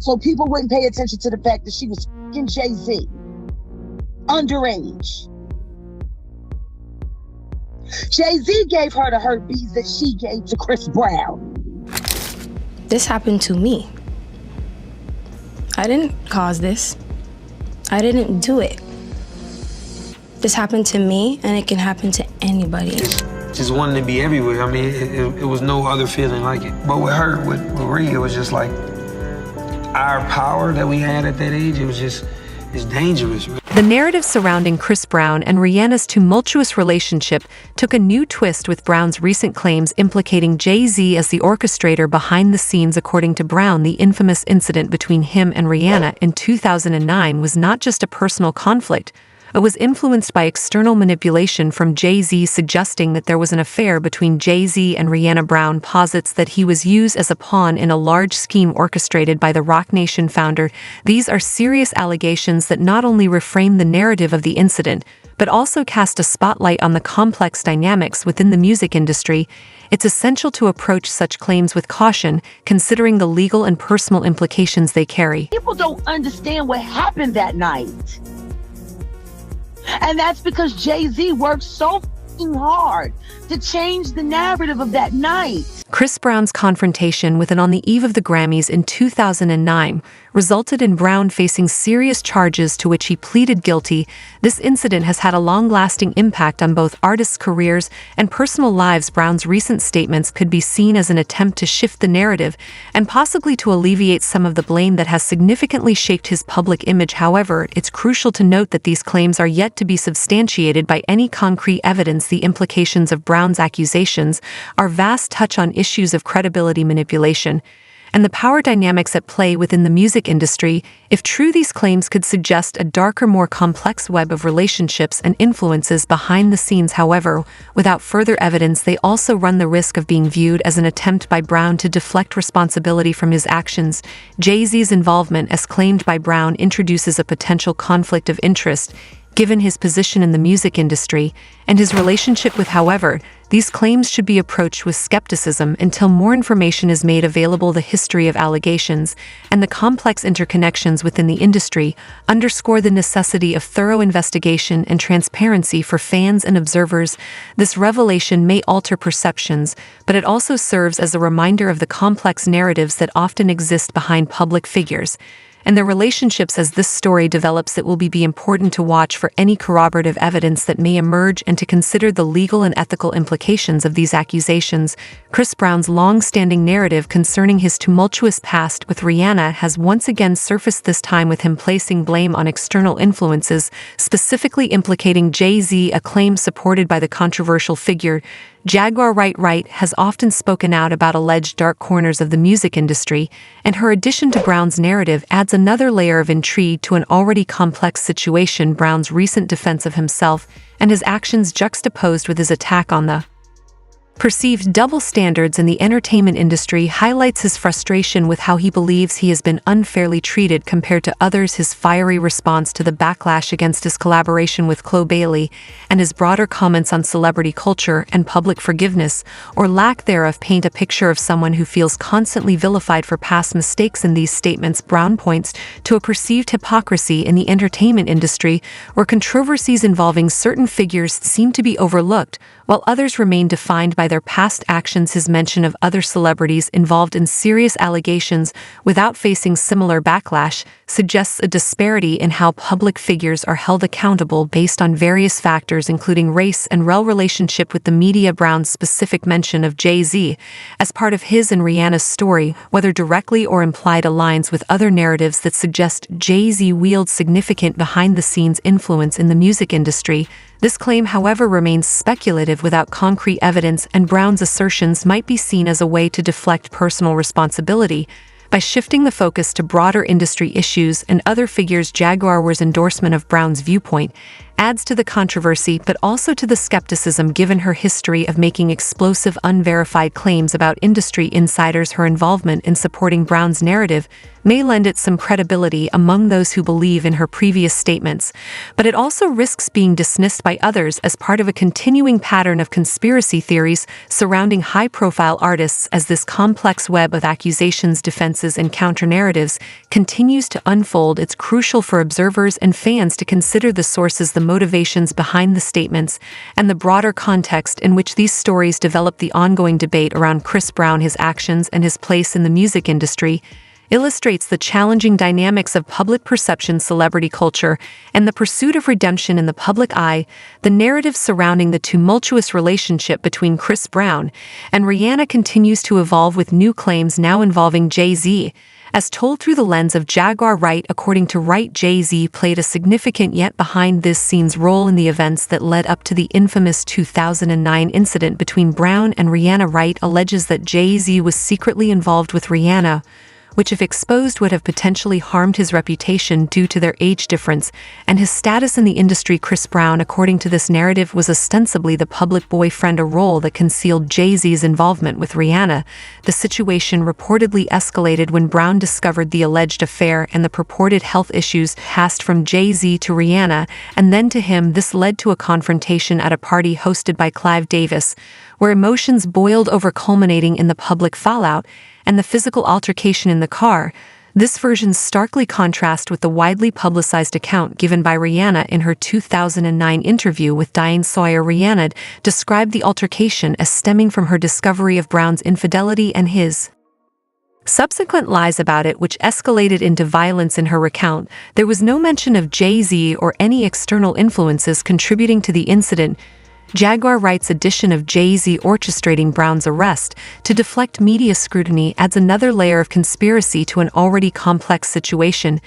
so people wouldn't pay attention to the fact that she was fucking JayZ, underage. JayZ gave her the herpes that she gave to Chris Brown. This happened to me. I didn't cause this. I didn't do it. This happened to me, and it can happen to anybody. Just wanting to be everywhere. I mean, it was no other feeling like it. But with her, with Rhea, it was just like our power that we had at that age, it's dangerous. The narrative surrounding Chris Brown and Rihanna's tumultuous relationship took a new twist with Brown's recent claims implicating JayZ as the orchestrator behind the scenes. According to Brown, the infamous incident between him and Rihanna in 2009 was not just a personal conflict. It was influenced by external manipulation from JayZ, suggesting that there was an affair between JayZ and Rihanna. Brown posits that he was used as a pawn in a large scheme orchestrated by the Roc Nation founder. These are serious allegations that not only reframe the narrative of the incident, but also cast a spotlight on the complex dynamics within the music industry. It's essential to approach such claims with caution, considering the legal and personal implications they carry. People don't understand what happened that night. And that's because JayZ worked so fucking hard to change the narrative of that night. Chris Brown's confrontation with an On the Eve of the Grammys in 2009 resulted in Brown facing serious charges to which he pleaded guilty. This incident has had a long-lasting impact on both artists' careers and personal lives. Brown's recent statements could be seen as an attempt to shift the narrative and possibly to alleviate some of the blame that has significantly shaped his public image. However, it's crucial to note that these claims are yet to be substantiated by any concrete evidence. The implications of Brown's accusations are vast, touch on issues of credibility, manipulation, and the power dynamics at play within the music industry. If true, these claims could suggest a darker, more complex web of relationships and influences behind the scenes. However, without further evidence, they also run the risk of being viewed as an attempt by Brown to deflect responsibility from his actions. JayZ's involvement, as claimed by Brown, introduces a potential conflict of interest, given his position in the music industry and his relationship with. However, these claims should be approached with skepticism until more information is made available. The history of allegations and the complex interconnections within the industry underscore the necessity of thorough investigation and transparency for fans and observers. This revelation may alter perceptions, but it also serves as a reminder of the complex narratives that often exist behind public figures and their relationships. As this story develops, it will be important to watch for any corroborative evidence that may emerge and to consider the legal and ethical implications of these accusations. Chris Brown's long-standing narrative concerning his tumultuous past with Rihanna has once again surfaced, this time with him placing blame on external influences, specifically implicating JayZ, a claim supported by the controversial figure. Jaguar Wright has often spoken out about alleged dark corners of the music industry, and her addition to Brown's narrative adds another layer of intrigue to an already complex situation. Brown's recent defense of himself and his actions, juxtaposed with his attack on the perceived double standards in the entertainment industry, highlights his frustration with how he believes he has been unfairly treated compared to others. His fiery response to the backlash against his collaboration with Chloe Bailey and his broader comments on celebrity culture and public forgiveness, or lack thereof, paint a picture of someone who feels constantly vilified for past mistakes. In these statements, Brown points to a perceived hypocrisy in the entertainment industry, where controversies involving certain figures seem to be overlooked, while others remain defined by their past actions. His mention of other celebrities involved in serious allegations without facing similar backlash suggests a disparity in how public figures are held accountable based on various factors, including race and relationship with the media. Brown's specific mention of JayZ as part of his and Rihanna's story, whether directly or implied, aligns with other narratives that suggest JayZ wields significant behind-the-scenes influence in the music industry. This claim, however, remains speculative without concrete evidence, and Brown's assertions might be seen as a way to deflect personal responsibility by shifting the focus to broader industry issues and other figures. Jaguar's endorsement of Brown's viewpoint adds to the controversy, but also to the skepticism, given her history of making explosive, unverified claims about industry insiders. Her involvement in supporting Brown's narrative may lend it some credibility among those who believe in her previous statements, but it also risks being dismissed by others as part of a continuing pattern of conspiracy theories surrounding high-profile artists as this complex web of accusations, defenses, and counter-narratives continues to unfold. It's crucial for observers and fans to consider the sources, the motivations behind the statements, and the broader context in which these stories develop. The ongoing debate around Chris Brown, his actions, and his place in the music industry illustrates the challenging dynamics of public perception, celebrity culture, and the pursuit of redemption in the public eye. The narrative surrounding the tumultuous relationship between Chris Brown and Rihanna continues to evolve, with new claims now involving JayZ, as told through the lens of Jaguar Wright. According to Wright, JayZ played a significant yet behind-the-scenes role in the events that led up to the infamous 2009 incident between Brown and Rihanna. Wright alleges that JayZ was secretly involved with Rihanna, which, if exposed, would have potentially harmed his reputation due to their age difference and his status in the industry. Chris Brown, according to this narrative, was ostensibly the public boyfriend, a role that concealed JayZ's involvement with Rihanna. The situation reportedly escalated when Brown discovered the alleged affair and the purported health issues passed from JayZ to Rihanna and then to him. This led to a confrontation at a party hosted by Clive Davis, where emotions boiled over, culminating in the public fallout and the physical altercation in the car. This version starkly contrasts with the widely publicized account given by Rihanna in her 2009 interview with Diane Sawyer. Rihanna described the altercation as stemming from her discovery of Brown's infidelity and his subsequent lies about it, which escalated into violence. In her recount, there was no mention of JayZ or any external influences contributing to the incident. Jaguar Wright's addition of JayZ orchestrating Brown's arrest to deflect media scrutiny adds another layer of conspiracy to an already complex situation.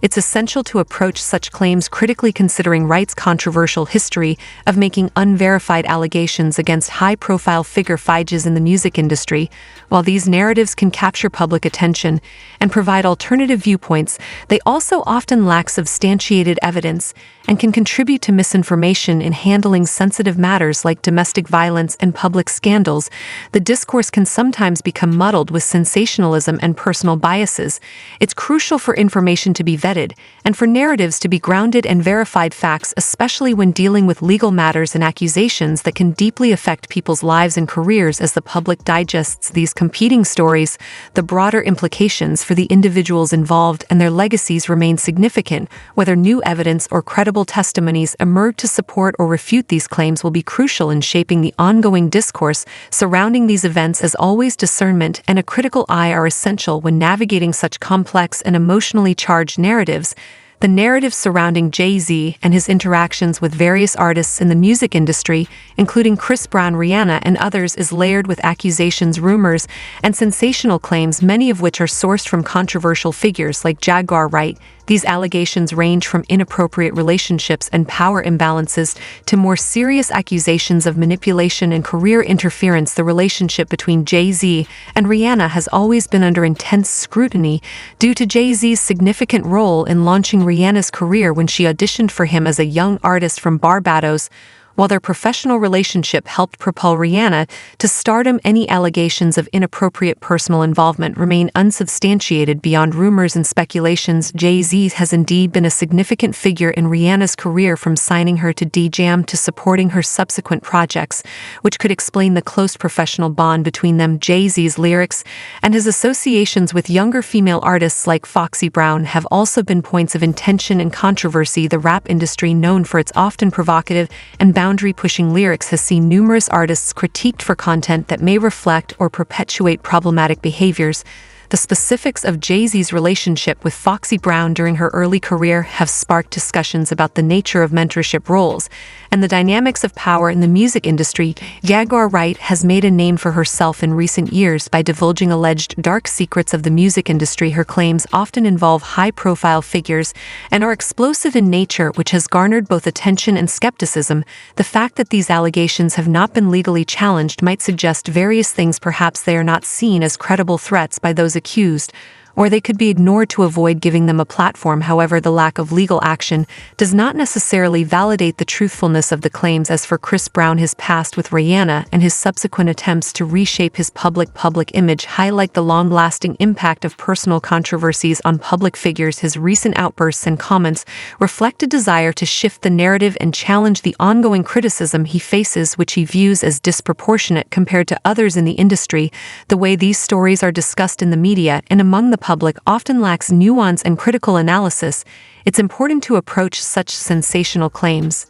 It's essential to approach such claims critically, considering Wright's controversial history of making unverified allegations against high-profile figures in the music industry. While these narratives can capture public attention and provide alternative viewpoints, they also often lack substantiated evidence and can contribute to misinformation in handling sensitive matters like domestic violence and public scandals. The discourse can sometimes become muddled with sensationalism and personal biases. It's crucial for information to be vetted and for narratives to be grounded in verified facts, especially when dealing with legal matters and accusations that can deeply affect people's lives and careers. As the public digests these competing stories, the broader implications for the individuals involved and their legacies remain significant. Whether new evidence or credible testimonies emerge to support or refute these claims will be crucial in shaping the ongoing discourse surrounding these events. As always, discernment and a critical eye are essential when navigating such complex and emotionally charged narratives. The narrative surrounding JayZ and his interactions with various artists in the music industry, including Chris Brown, Rihanna, and others, is layered with accusations, rumors, and sensational claims, many of which are sourced from controversial figures like Jaguar Wright. These allegations range from inappropriate relationships and power imbalances to more serious accusations of manipulation and career interference. The relationship between JayZ and Rihanna has always been under intense scrutiny due to JayZ's significant role in launching Rihanna's career when she auditioned for him as a young artist from Barbados. While their professional relationship helped propel Rihanna to stardom, any allegations of inappropriate personal involvement remain unsubstantiated beyond rumors and speculations. JayZ has indeed been a significant figure in Rihanna's career, from signing her to D-Jam to supporting her subsequent projects, which could explain the close professional bond between them. JayZ's lyrics and his associations with younger female artists like Foxy Brown have also been points of intention and controversy. The rap industry, known for its often provocative and boundary-pushing lyrics, has seen numerous artists critiqued for content that may reflect or perpetuate problematic behaviors. The specifics of JayZ's relationship with Foxy Brown during her early career have sparked discussions about the nature of mentorship roles and the dynamics of power in the music industry. Jaguar Wright has made a name for herself in recent years by divulging alleged dark secrets of the music industry. Her claims often involve high-profile figures and are explosive in nature, which has garnered both attention and skepticism. The fact that these allegations have not been legally challenged might suggest various things. Perhaps they are not seen as credible threats by those accused, or they could be ignored to avoid giving them a platform. However, the lack of legal action does not necessarily validate the truthfulness of the claims. As for Chris Brown, his past with Rihanna and his subsequent attempts to reshape his public image highlight the long-lasting impact of personal controversies on public figures. His recent outbursts and comments reflect a desire to shift the narrative and challenge the ongoing criticism he faces, which he views as disproportionate compared to others in the industry. The way these stories are discussed in the media and among the public often lacks nuance and critical analysis. It's important to approach such sensational claims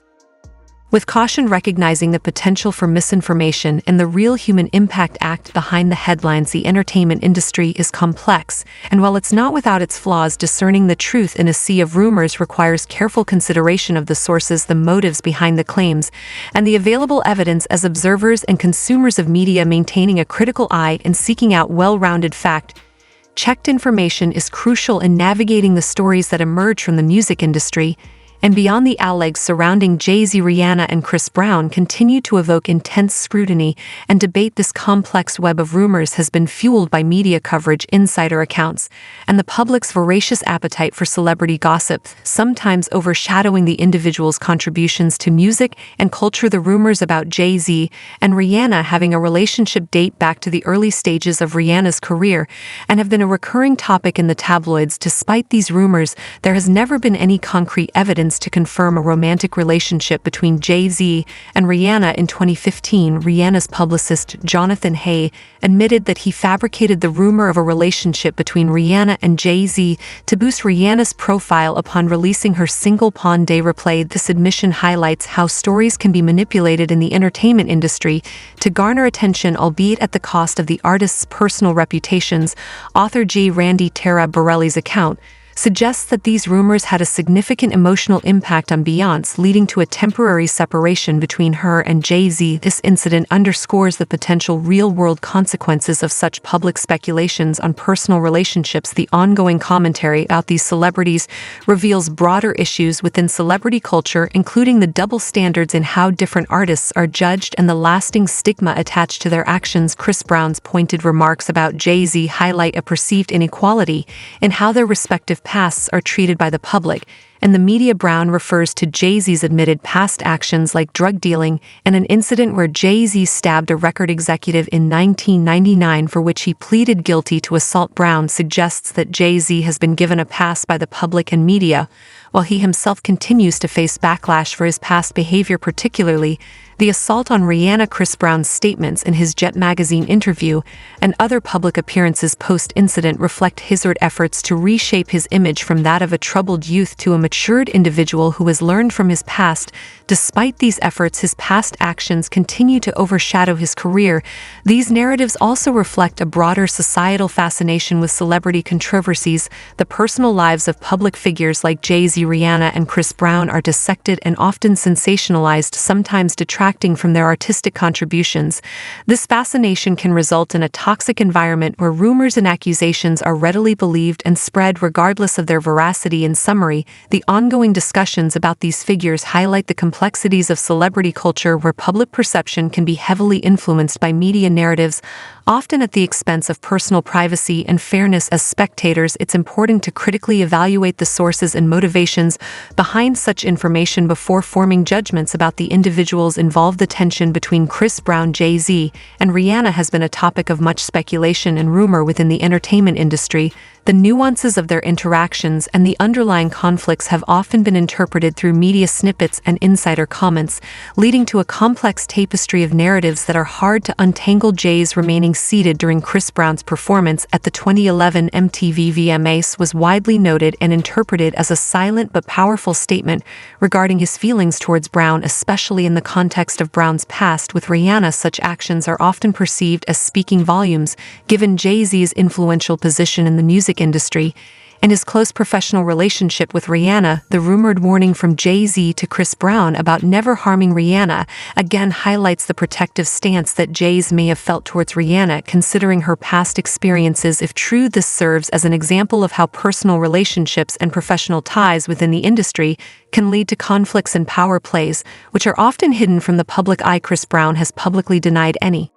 with caution, recognizing the potential for misinformation and the real human impact act behind the headlines. The entertainment industry is complex, and while it's not without its flaws, discerning the truth in a sea of rumors requires careful consideration of the sources, the motives behind the claims, and the available evidence. As observers and consumers of media, maintaining a critical eye and seeking out well-rounded fact-checked information is crucial in navigating the stories that emerge from the music industry and beyond. The outlays surrounding JayZ, Rihanna, and Chris Brown continue to evoke intense scrutiny and debate. This complex web of rumors has been fueled by media coverage, insider accounts, and the public's voracious appetite for celebrity gossip, sometimes overshadowing the individual's contributions to music and culture. The rumors about JayZ and Rihanna having a relationship date back to the early stages of Rihanna's career and have been a recurring topic in the tabloids. Despite these rumors, there has never been any concrete evidence to confirm a romantic relationship between JayZ and Rihanna. In 2015, Rihanna's publicist Jonathan Hay admitted that he fabricated the rumor of a relationship between Rihanna and JayZ to boost Rihanna's profile upon releasing her single Pon de Replay. This admission highlights how stories can be manipulated in the entertainment industry to garner attention, albeit at the cost of the artist's personal reputations. Author J. Randy Tara Borelli's account suggests that these rumors had a significant emotional impact on Beyoncé, leading to a temporary separation between her and JayZ. This incident underscores the potential real-world consequences of such public speculations on personal relationships. The ongoing commentary about these celebrities reveals broader issues within celebrity culture, including the double standards in how different artists are judged and the lasting stigma attached to their actions. Chris Brown's pointed remarks about JayZ highlight a perceived inequality in how their respective pasts are treated by the public, and the media. Brown refers to JayZ's admitted past actions like drug dealing and an incident where JayZ stabbed a record executive in 1999 for which he pleaded guilty to assault. Brown suggests that JayZ has been given a pass by the public and media, while he himself continues to face backlash for his past behavior, particularly the assault on Rihanna. Chris Brown's statements in his Jet magazine interview and other public appearances post-incident reflect his efforts to reshape his image from that of a troubled youth to a matured individual who has learned from his past. Despite these efforts, his past actions continue to overshadow his career. These narratives also reflect a broader societal fascination with celebrity controversies. The personal lives of public figures like JayZ, Rihanna, and Chris Brown are dissected and often sensationalized, sometimes detracting from their artistic contributions. This fascination can result in a toxic environment where rumors and accusations are readily believed and spread regardless of their veracity. In summary, the ongoing discussions about these figures highlight the complexities of celebrity culture, where public perception can be heavily influenced by media narratives, often at the expense of personal privacy and fairness. As spectators, it's important to critically evaluate the sources and motivations behind such information before forming judgments about the individuals involved. The tension between Chris Brown, JayZ, and Rihanna has been a topic of much speculation and rumor within the entertainment industry. The nuances of their interactions and the underlying conflicts have often been interpreted through media snippets and insider comments, leading to a complex tapestry of narratives that are hard to untangle. JayZ remaining seated during Chris Brown's performance at the 2011 MTV VMAs was widely noted and interpreted as a silent but powerful statement regarding his feelings towards Brown, especially in the context of Brown's past with Rihanna. Such actions are often perceived as speaking volumes, given JayZ's influential position in the music industry and his close professional relationship with Rihanna. The rumored warning from JayZ to Chris Brown about never harming Rihanna again highlights the protective stance that JayZ may have felt towards Rihanna, considering her past experiences. If true, this serves as an example of how personal relationships and professional ties within the industry can lead to conflicts and power plays, which are often hidden from the public eye. Chris Brown has publicly denied any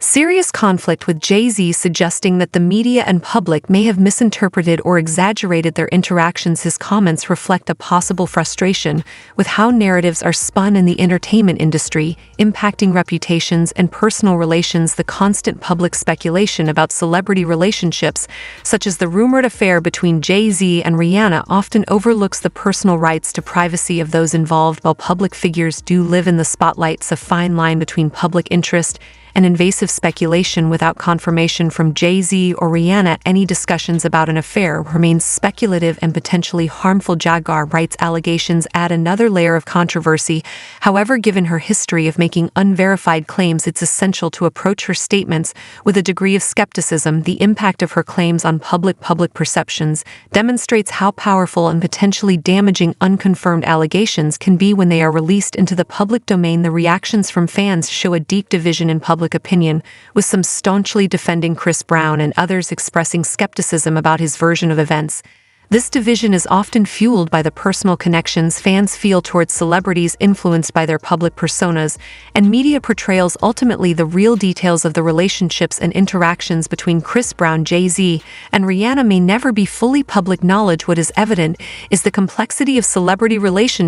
Serious conflict with JayZ suggesting that the media and public may have misinterpreted or exaggerated their interactions. His comments reflect a possible frustration with how narratives are spun in the entertainment industry, impacting reputations and personal relations. The constant public speculation about celebrity relationships, such as the rumored affair between JayZ and Rihanna, often overlooks the personal rights to privacy of those involved. While public figures do live in the spotlight, a fine line between public interest and invasive speculation without confirmation from JayZ or Rihanna. Any discussions about an affair remains speculative and potentially harmful. Jaguar rights allegations add another layer of controversy. However, given her history of making unverified claims, it's essential to approach her statements with a degree of skepticism. The impact of her claims on public perceptions demonstrates how powerful and potentially damaging unconfirmed allegations can be when they are released into the public domain. The reactions from fans show a deep division in public opinion, with some staunchly defending Chris Brown and others expressing skepticism about his version of events. This division is often fueled by the personal connections fans feel towards celebrities influenced by their public personas and media portrayals. Ultimately, the real details of the relationships and interactions between Chris Brown, JayZ, and Rihanna may never be fully public knowledge. What is evident is the complexity of celebrity relationships